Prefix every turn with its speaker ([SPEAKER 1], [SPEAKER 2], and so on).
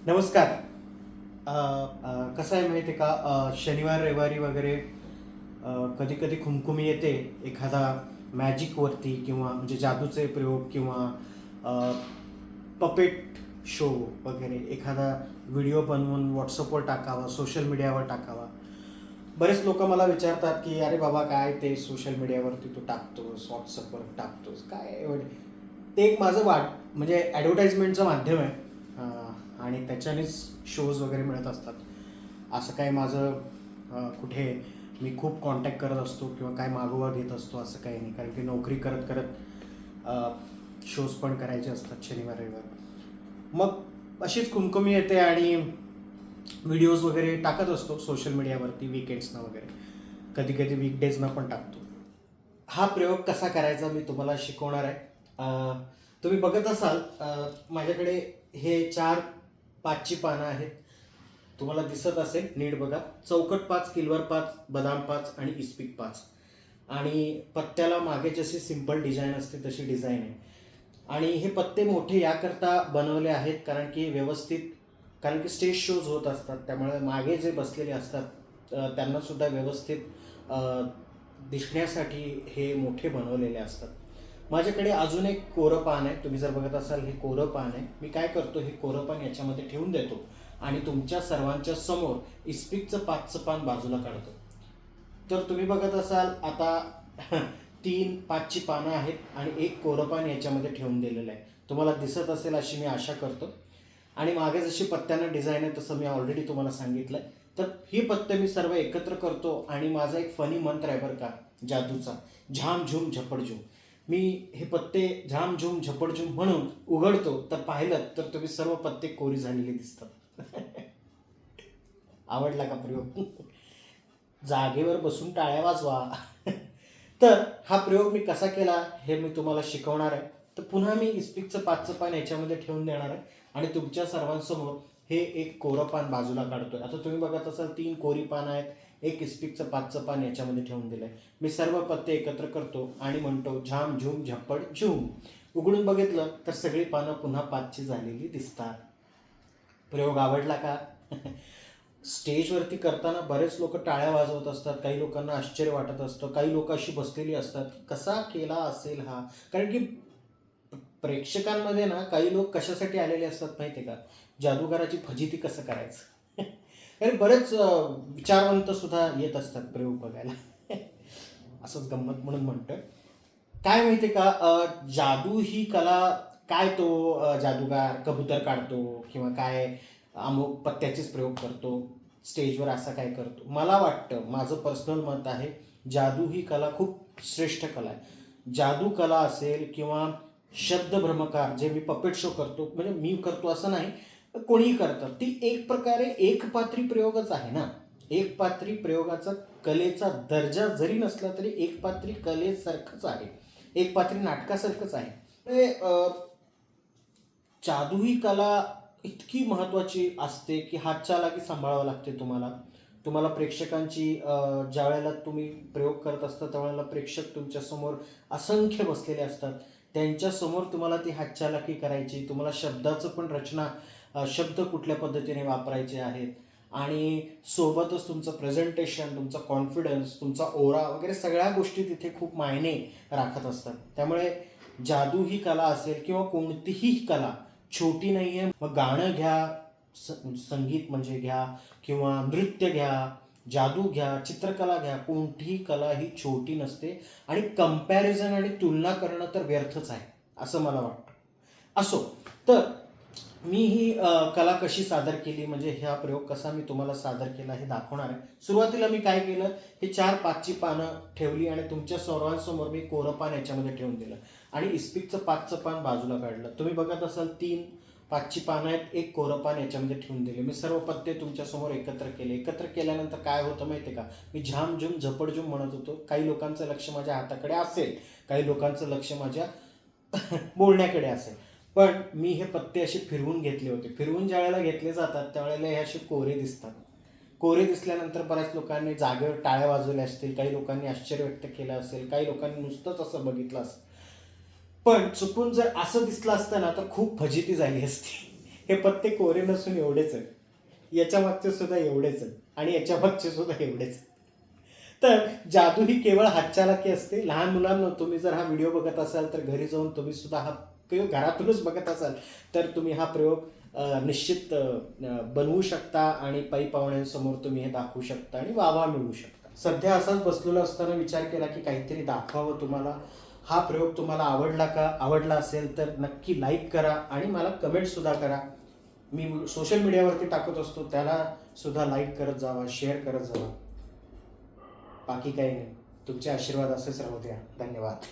[SPEAKER 1] नमस्कार. कसं आहे माहिती आहे का, शनिवार रविवारी वगैरे कधी कधी खुमखुमी येते एखादा मॅजिकवरती किंवा म्हणजे जादूचे प्रयोग किंवा पपेट शो वगैरे एखादा व्हिडिओ बनवून व्हॉट्सअपवर टाकावा, सोशल मीडियावर टाकावा. बरेच लोक मला विचारतात की अरे बाबा काय ते सोशल मीडियावरती तू टाकतोस, व्हॉट्सअपवर टाकतोस काय एवढे. ते एक माझं म्हणजे ॲडव्हर्टाईजमेंटचं माध्यम आहे. आणि त्याच्यानेच शोज वगैरे मिळत असतात. असं काय माझं कुठे मी खूप कॉन्टॅक्ट करत असतो किंवा काय मागोवा घेत असतो असं काही नाही, कारण की नोकरी करत करत शोज पण करायचे असतात शनिवार रविवार. मग अशीच कुमकुमी येते आणि व्हिडिओज वगैरे टाकत असतो सोशल मीडियावरती विकेंड्सना वगैरे, कधी कधी वीकडेजना पण टाकतो. हा प्रयोग कसा करायचा मी तुम्हाला शिकवणार आहे. तुम्ही बघत असाल, माझ्याकडे हे 4-5ची पानं आहेत. तुम्हाला दिसत असेल, नीट बघा. चौकट 5, किलवर 5, बदाम 5 आणि इस्पिक 5. आणि पत्त्याला मागे जशी सिंपल डिझाईन असते तशी डिझाईन आहे. आणि हे पत्ते मोठे याकरता बनवले आहेत कारण की स्टेज शोज होत असतात, त्यामुळे मागे जे बसलेले असतात त्यांनासुद्धा व्यवस्थित दिसण्यासाठी हे मोठे बनवलेले असतात. माझ्याकडे अजून एक कोरं पान आहे. तुम्ही जर बघत असाल, हे कोरं पान आहे. मी काय करतो, हे कोरं पान याच्यामध्ये ठेवून देतो आणि तुमच्या सर्वांच्या समोर इस्पिकचं 5चं पान बाजूला काढतो. तर तुम्ही बघत असाल आता 3-5ची पानं आहेत आणि एक कोरं पान याच्यामध्ये ठेवून दिलेलं आहे. तुम्हाला दिसत असेल अशी मी आशा करतो. आणि मागे जशी पत्त्यांना डिझाईन आहे तसं मी ऑलरेडी तुम्हाला सांगितलं आहे. तर ही पत्ते मी सर्व एकत्र करतो आणि माझा एक फनी मंत्र आहे बरं का, जादूचा, झाम झूम झपडझूम. मी हे पत्ते झाम झूम झपडझूम म्हणून उघडतो, तर पाहिलं तर तुम्ही सर्व पत्ते कोरी झालेले दिसतात. आवडला का प्रयोग? जागेवर बसून टाळ्या वाजवा. तर हा प्रयोग मी कसा केला हे मी तुम्हाला शिकवणार आहे. तर पुन्हा मी इस्पिकचं 5चं पान याच्यामध्ये ठेवून देणार आहे आणि तुमच्या सर्वांसमोर हे एक कोरं पान बाजूला काढतोय. आता तुम्ही बघत असाल 3 कोरी पानं आहेत, एक इस्पिकचं 5चं पान याच्यामध्ये ठेवून दिलंय. मी सर्व पत्ते एकत्र करतो आणि म्हणतो झाम झूम झप्पड झूम. उघडून बघितलं तर सगळी पानं पुन्हा 5ची झालेली दिसतात. प्रयोग आवडला का? स्टेजवरती करताना बरेच लोक टाळ्या वाजवत असतात, काही लोकांना आश्चर्य वाटत असतं, काही लोक अशी बसलेली असतात की कसा केला असेल हा. कारण की प्रेक्षकांमध्ये ना काही लोक कशासाठी आलेले असतात माहिती आहे का, जादूगाराची फजिती कसं करायचं. आणि बरेच विचारवंत सुद्धा येत असतात प्रयोग बघायला. असंच गंमत म्हणून म्हणतोय. काय माहिती आहे का, जादू ही कला, काय तो जादूगार कबूतर काढतो किंवा काय अमुक पत्त्याचेच प्रयोग करतो, स्टेजवर असा काय करतो. मला वाटतं, माझं पर्सनल मत आहे, जादू ही कला खूप श्रेष्ठ कला आहे. जादू कला असेल किंवा शब्दभ्रमकार जे मी पपेट शो करतो, म्हणजे मी करतो असं नाही, कोणीही करतं, ती एक प्रकारे एकपात्री प्रयोगच आहे ना. एकपात्री प्रयोगाचा कलेचा दर्जा जरी नसला तरी एकपात्री कलेसारखंच आहे, एकपात्री नाटकासारखंच आहे. जादू ही कला इतकी महत्त्वाची असते की हातचालाकी सांभाळावं लागते तुम्हाला. तुम्हाला प्रेक्षकांची ज्या वेळेला तुम्ही प्रयोग करत असता त्यावेळेला प्रेक्षक तुमच्यासमोर असंख्य बसलेले असतात. त्यांच्यासमोर तुम्हाला ती हातचालाकी करायची, तुम्हाला शब्दाचं पण रचना, शब्द कुठल्या पद्धतीने वापरायचे आहेत आणि सोबतच तुमचं प्रेझेंटेशन, तुमचा कॉन्फिडन्स, तुमचा ओरा वगैरे सगळ्या गोष्टी तिथे खूप मायने राखत असतात. त्यामुळे जादू ही कला असेल किंवा कोणतीही कला छोटी नाही आहे. मग गाणं घ्या, संगीत म्हणजे घ्या किंवा नृत्य घ्या, जादू घ्या, चित्रकला घ्या, कोणतीही कला ही छोटी नसते आणि कंपॅरिझन आणि तुलना करणं तर व्यर्थच आहे असं मला वाटतं. असो, तर मी ही कला कशी सादर केली, म्हणजे हा प्रयोग कसा मी तुम्हाला सादर केला हे दाखवणार आहे. सुरुवातीला मी काय केलं, हे 4-5ची पानं ठेवली आणि तुमच्या सर्वांसमोर मी कोरं पान याच्यामध्ये ठेवून दिलं आणि इस्पिकचं 5चं पान बाजूला काढलं. तुम्ही बघत असाल 3-5ची पानं आहेत, एक कोरं पान याच्यामध्ये ठेवून दिले. मी सर्व पत्ते तुमच्यासमोर एकत्र केले. एकत्र केल्यानंतर काय होतं माहिती आहे का, मी झामझूम झपडझूम म्हणत होतो. काही लोकांचं लक्ष माझ्या हाताकडे असेल, काही लोकांचं लक्ष माझ्या बोलण्याकडे असेल, पण मी हे पत्ते असे फिरवून घेतले होते. फिरवून ज्या वेळेला घेतले जातात त्यावेळेला हे असे कोरे दिसतात. कोरे दिसल्यानंतर बऱ्याच लोकांनी जागेवर टाळ्या वाजवल्या असतील, काही लोकांनी आश्चर्य व्यक्त केलं असेल, काही लोकांनी नुसतंच असं बघितलं असेल. पण चुकून जर असं दिसलं असतं ना तर खूप फजिती झाली असती. हे पत्ते कोरे नसून एवढेच आहे, याच्या मागचे सुद्धा एवढेच आहे आणि याच्या मागचे सुद्धा एवढेच आहे. तर जादू ही केवळ हातचालाकी असते. लहान मुलांना तुम्ही जर हा व्हिडिओ बघत असाल तर घरी जाऊन तुम्ही सुद्धा हा प्रयोग घरातूनच बघत असाल तर तुम्ही हा प्रयोग निश्चित बनवू शकता आणि पै पाहुण्यांसमोर तुम्ही हे दाखवू शकता आणि वावा मिळवू शकता. सध्या असाच बसलेलो असताना विचार केला की काहीतरी दाखवावं तुम्हाला. हा प्रयोग तुम्हाला आवडला असेल तर नक्की लाईक करा आणि मला कमेंटसुद्धा करा. मी सोशल मीडियावरती टाकत असतो, त्याला सुद्धा लाईक करत जावा, शेअर करत जावा. बाकी काही नाही. तुमचे आशीर्वाद असेच राहू द्या. धन्यवाद.